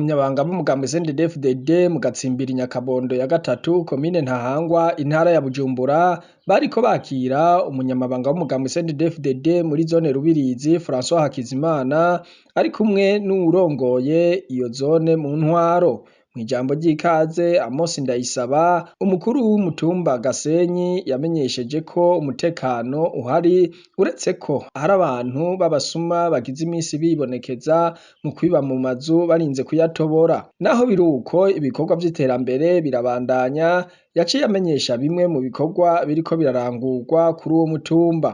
bagumyabanga b'umugambwe CNDD-FDD mu gatsimbiri Nyakabondo ya gatatu komine Ntahangwa intara ya Bujumbura bariko bakira umunyamabanga w'umugambwe CNDD-FDD muri zone Rubirizi François Hakizimana ari kumwe n'uwurongoye iyo zone mu ntwaro. Mw'ijambo ry'ikaze Amos Ndayisaba umukuru w'umutumba Gasenyi yamenyesheje ko umutekano uhari uretse ko hari abantu b'abasuma bagize imisi bibonekeza mu kwiba mu mazu barinze kuyatobora. Naho biruko ibikorwa vy'iterambere birabandanya, yaciye amenyesha bimwe mu bikorwa biriko birarangurwa kuri uwo mutumba.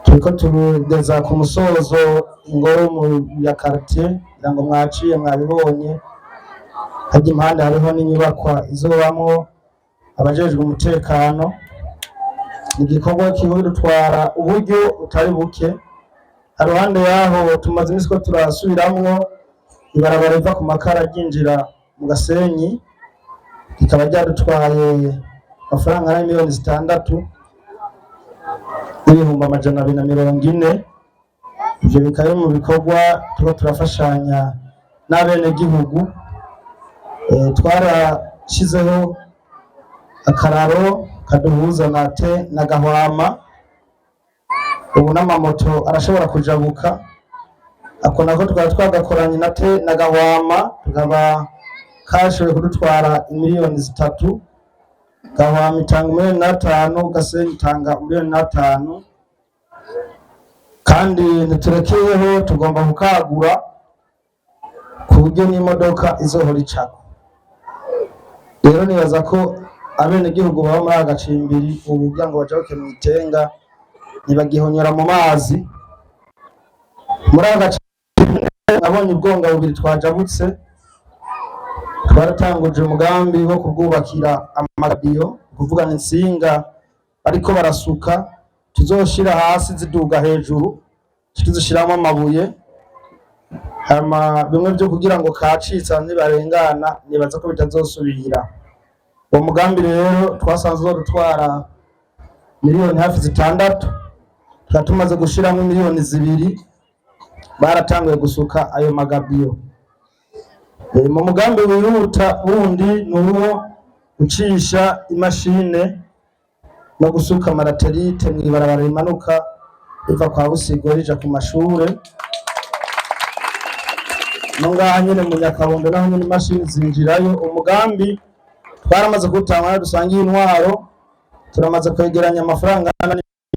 Turiko tugeza ku musozo ingoro ya quartier kugira ngo mwaciye mwabibonye. Harya impande hariho n'inyubakwa izobamwo abajejwe umutekano. Igikorwa kiba dutwara uburyo utari buke. Haruhande yaho tumaze imisi ko turasubiramwo ibarabara riva ku makara ryinjira mu Gasenyi, rikaba ryadutwaye amafaranga ari miliyoni 6 n'ibihumbi 240. Ivyo bikaba mu bikorwa turiko turafashanya n'abenegihugu. Twarashizeho akararo kaduhuza na Gahwama, ubu n'amamoto arashobora kujabuka. Ako nako tukaba twagakoranye na Gahwama, tukaba kashoboye kudutwara miliyoni 3. Gahwama itanga 1,500,000, Gasenyi itanga 1,500,000. Kandi ntiturekeyeho, tugomba kukagura ku buryo n'imodoka izohora icako. Rero nibaza ko abenegihugu baba muri agacimbiri ubu kugira ngo bajabuke mw'itenga ntibagihonyora mu mazi. Muri agacimbiri nabonye ubwonga bubiri twajabutse, twaratanguje umugambi wo kubwubakira amagadiyo, kuvuga insinga ariko barasuka tuzoshira hasi ziduga hejuru, tuzishiramo amabuye. Hama bimwe byo kugira ngo kacitsa ntibarengana, nibaza ko bitazosubira. Uwo mugambi rero twasanze uzodutwara miliyoni hafi 6, tukaba tumaze gushiramo miliyoni 2. Baratanguye gusuka ayo magabiyo. Mu mugambi wihuta wundi nuwo gucisha imashine no gusuka amaraterite mw'ibarabara rimanuka riva kwa Busigo rija ku mashure. Ngaha nyene mu Nyakabondo naho nyene imashini zinjirayo. Umugambi twaramaze gutanga dusangiye intwaro, turamaze kwegeranya amafaranga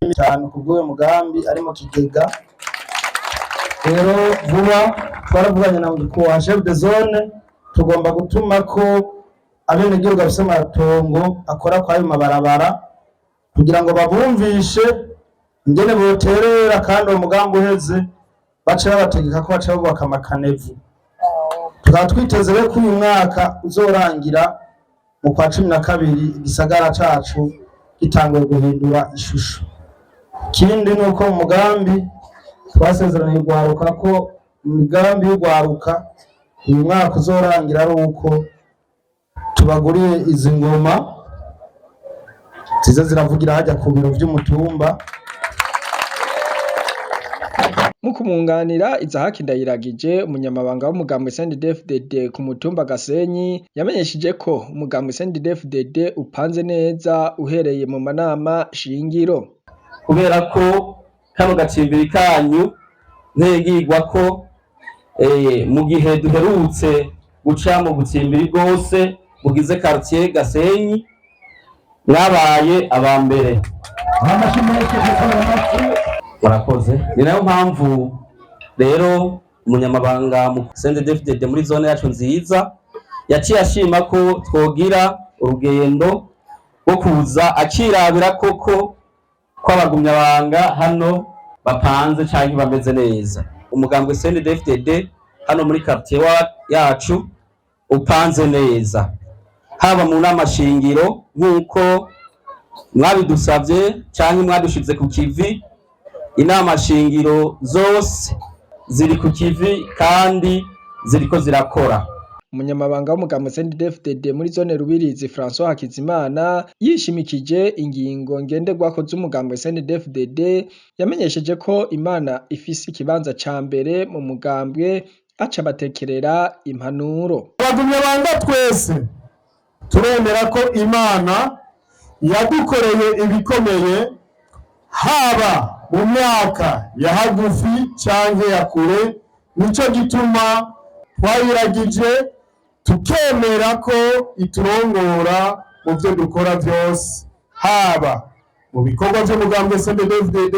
5 kubw'uwo mugambi ari mu kigega. Rero vuba twaravuganye na chef de zone, tugomba gutuma ko abenegihugu bafise amatongo akora kwa ayo mabarabara kugira ngo babumvishe ingene boterera, kandi uwo mugambi uheze bace babategeka ko baca bubaka amakanevu. Tukaba twiteze ko uyu mwaka uzorangira mu kwa 12 igisagara cacu gitanguye guhindura ishusho. Ikindi nuko mu mugambi twasezeranye gwaruka ko imigambi y'ugwaruka uyu mwaka uzorangira ari uko tubaguriye izi ngoma ziza ziravugira hajya ku biro vy'umutumba. Mu kumwunganira Izahaki Ndayiragije umunyamabanga w'umugambwe CNDD-FDD ku mutumba Gasenyi yamenyesheje ko umugambwe CNDD-FDD upanze neza uhereye mu manama shingiro, kubera ko kano gacimbiri kanyu ntegirwa ko mu gihe duherutse guca mu gucimbiri rwose mugize quartier Gasenyi mwabaye abambere. Murakoze. Ni nayo mpamvu rero umunyamabanga mu CNDD-FDD muri zone yacu nziza yaciye ashima ko twogira urugendo rwo kuza akirabira koko ko abagumyabanga hano bapanze canke bameze neza. Umugambwe CNDD-FDD hano muri quartier yacu upanze neza, haba mu nama shingiro nk'uko mwabidusavye canke mwadushize ku kivi. Inama shingiro zose ziri ku kivi kandi ziriko zirakora. Umunyamabanga w'umugambwe CNDD-FDD muri zone Rubirizi François Hakizimana yishimikije ingingo ngenderwako z'umugambwe CNDD-FDD, yamenyesheje ko Imana ifise ikibanza ca mbere mu mugambwe, aca batekerera impanuro. Abagumyabanga twese turemera ko Imana yadukoreye ibikomeye, haba mu myaka ya hagufi canke ya kure. Nico gituma twayiragije tukemera ko iturongora mu byo dukora byose, haba mu bikorwa by'umugambwe CNDD-FDD,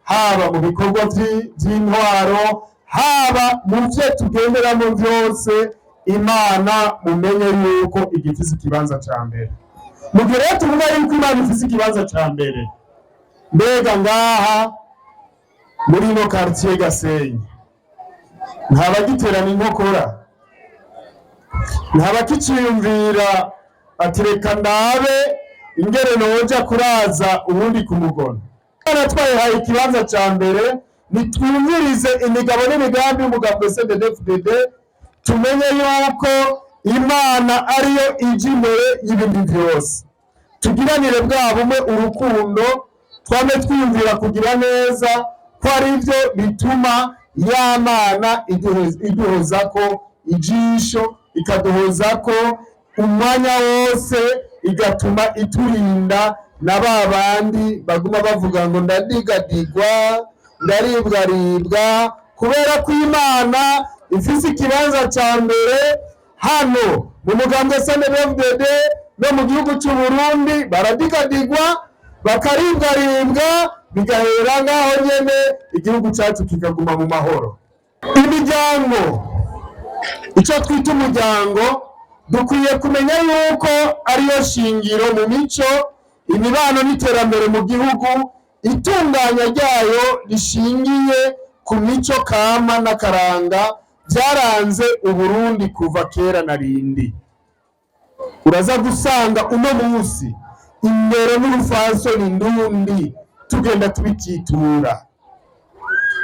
haba mu bikorwa by'intwaro, haba mu byo tugenderamo byose. Imana mumenye yuko igifise ikibanza ca mbere. Mu gihe rero tuvuga yuko Imana ifise ikibanza ca mbere, mbega ngaha muri ino quartier Gasenyi ntabagiterana inkokora, ntabakiciyumvira ati reka ndabe ingere noja kuraza ubundi ku mugono. Imana twayihaye ikibanza ca mbere, nitwumvirize imigabo n'imigambi y'umugambwe CNDD-FDD, tumenye yuko Imana ariyo ije imbere y'ibindi byose. Tugiranire bwa bumwe, urukundo, twame twiyumvira kugira neza, ko ari byo bituma ya Mana iduhozako ijisho, ikaduhozako umwanya wose, igatuma iturinda na ba bandi baguma bavuga ngo ndadigadigwa, ndaribwaribwa, kubera ko Imana ifise ikibanza ca mbere hano mu mugambwe CNDD-FDD no mu gihugu cy'u Burundi. Baradigadigwa, bakaribwaribwa, bigahera ngaho nyene igihugu cyacu kikaguma mu mahoro. Imiryango, icyo twita umuryango, dukwiye kumenya yuko ariyo shingiro mu mico, imibano n'iterambere mu gihugu. Itunganya ryayo rishingiye ku mico kama n'akaranga byaranze Uburundi kuva kera na rindi. Uraza gusanga uno munsi imbere n'urufansoni ndundi tugenda tubititura,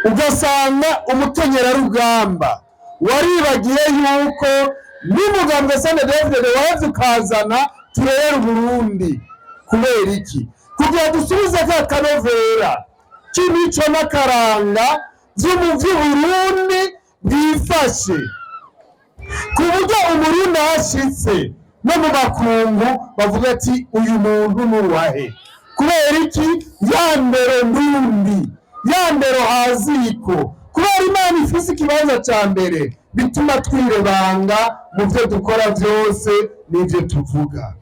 ugasanga umukenyerarugamba waribagiye yuko n'umugambwe CNDD-FDD waheze ukazana turera Uburundi. Kubera iki? Kugira dusubize ka kanovera k'imico n'akaranga vy'Uburundi bwifashe, ku buryo Umurundi ashitse no mu makungu bavuga ati uyu muntu nuwahe. Kubera iki? Ya ndero ndundi, ya ndero haziko. Kubera Imana ifise ikibanza ca mbere, bituma twirebanga mu byo dukora byose n'ibyo tuvuga.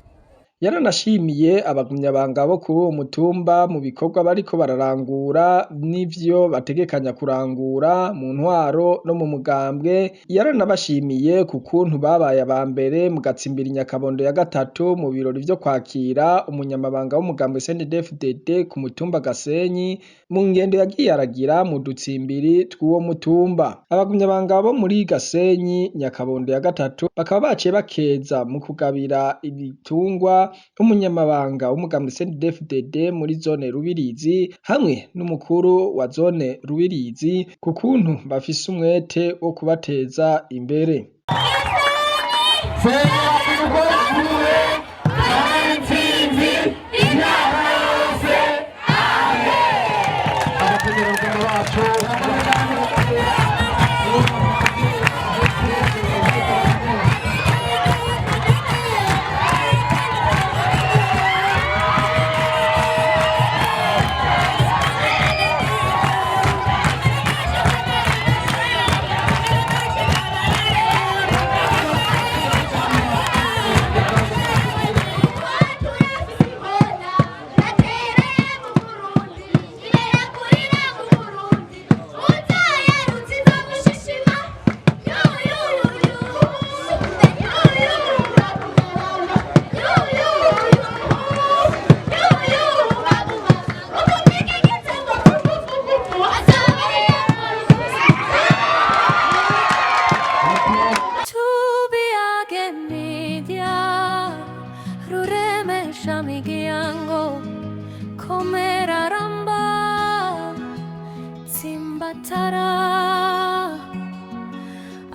Yaranashimiye abagumyabanga bo kuri uwo mutumba mu bikorwa bariko bararangura n'ivyo bategekanya kurangura mu ntwaro no mu mugambwe. Yaranabashimiye ku kuntu babaye aba mbere mu gatsimbiri Nyakabondo ya gatatu mu birori vyo kwakira umunyamabanga w'umugambwe CNDD-FDD ku mutumba Gasenyi mu ngendo yagiye aragira mu dutsimbiri tw'uwo mutumba. Abagumyabanga bo muri Gasenyi Nyakabondo ya gatatu bakaba baciye bakeza mu kugabira ibitungwa umunyamabanga w'umugambwe CNDD-FDD muri zone Rubirizi hamwe n'umukuru wa zone Rubirizi ku kuntu bafise umwete wo kubateza imbere.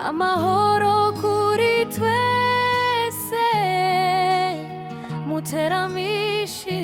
amahoro kuri twese muteramishi